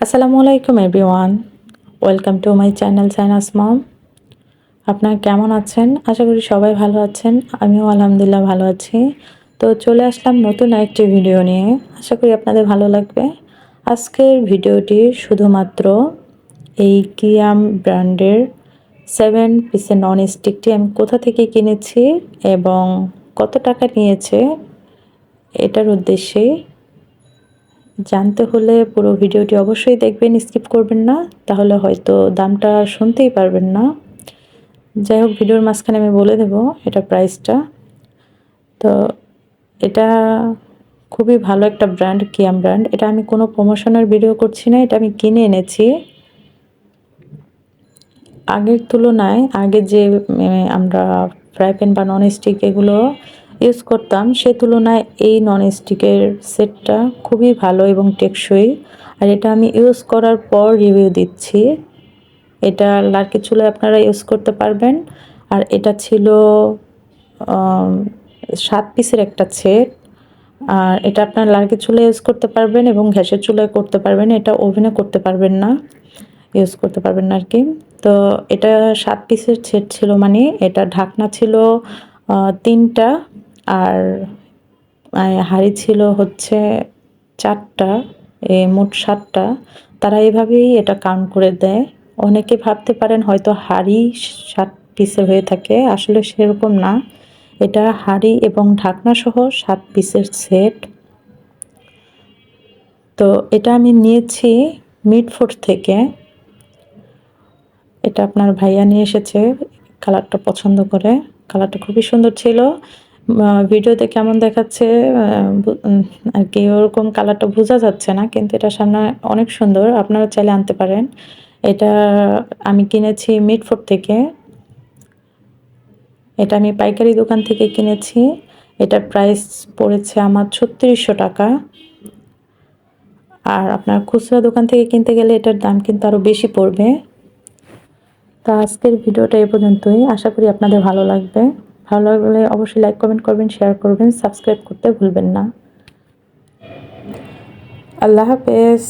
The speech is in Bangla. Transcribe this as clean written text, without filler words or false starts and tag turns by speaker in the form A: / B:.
A: আসসালামু আলাইকুম everyone, welcome to my channel সাইনাস মম। আপনারা কেমন আছেন? আশা করি সবাই ভালো আছেন। আমিও আলহামদুলিল্লাহ ভালো আছি। তো চলে আসলাম নতুন একটি ভিডিও নিয়ে। আশা করি আপনাদের ভালো লাগবে। আজকের ভিডিওটি শুধুমাত্র এই কিয়াম ব্র্যান্ডের 7 পিসের নন স্টিকটি আমি কোথা থেকে কিনেছি এবং কত টাকা নিয়েছে এটার উদ্দেশ্যেই। জানতে হলে পুরো ভিডিওটি অবশ্যই দেখবেন, স্কিপ করবেন না, তাহলে হয়তো দামটা শুনতেই পারবেন না। যাই হোক, ভিডিওর মাঝখানে আমি বলে দেব এটা প্রাইসটা। তো এটা খুবই ভালো একটা ব্র্যান্ড, কিয়াম ব্র্যান্ড। এটা আমি কোনো প্রমোশনের ভিডিও করছি না, এটা আমি কিনে এনেছি। আগের তুলনায় আগে যে আমরা ফ্রাই প্যান বা নন স্টিক এগুলো ইউজ করতাম, সে তুলনায় এই নন স্টিকের সেটটা খুবই ভালো এবং টেকসই। আর এটা আমি ইউজ করার পর রিভিউ দিচ্ছি। এটা লার্কি চুলায় আপনারা ইউজ করতে পারবেন। আর এটা ছিল 7 পিসের একটা সেট। আর এটা আপনার লার্কি চুলায় ইউজ করতে পারবেন এবং গ্যাসের চুলায় করতে পারবেন। এটা ওভেনে করতে পারবেন না, ইউজ করতে পারবেন না আর কি। তো এটা 7 পিসের সেট ছিল, মানে এটা ঢাকনা ছিল 3টা, আর হাঁড়ি ছিল হচ্ছে 4টা, মোট 7টা। তারা এভাবেই এটা কাউন্ট করে দেয়। অনেকে ভাবতে পারেন হয়তো হাঁড়ি 7 পিসের হয়ে থাকে, আসলে সেরকম না। এটা হাঁড়ি এবং ঢাকনা সহ 7 পিসের সেট। তো এটা আমি নিয়েছি মিডফোর্ড থেকে। এটা আপনার ভাইয়া নিয়ে এসেছে, কালারটা পছন্দ করে। কালারটা খুবই সুন্দর ছিল। ভিডিওতে কেমন দেখাচ্ছে আর কি ওরকম কালারটা বোঝা যাচ্ছে না, কিন্তু এটা সামনে অনেক সুন্দর। আপনারা চাইলে আনতে পারেন। এটা আমি কিনেছি মিডফোর্ড থেকে। এটা আমি পাইকারি দোকান থেকে কিনেছি। এটার প্রাইস পড়েছে আমার 3600 টাকা। আর আপনার খুচরা দোকান থেকে কিনতে গেলে এটার দাম কিন্তু আরও বেশি পড়বে। তো আজকের ভিডিওটা এই পর্যন্তই। আশা করি আপনাদের ভালো লাগবে। ভালো লাগলে অবশ্যই লাইক, কমেন্ট করবেন, শেয়ার করবেন, সাবস্ক্রাইব করতে ভুলবেন না। আল্লাহ হাফেজ।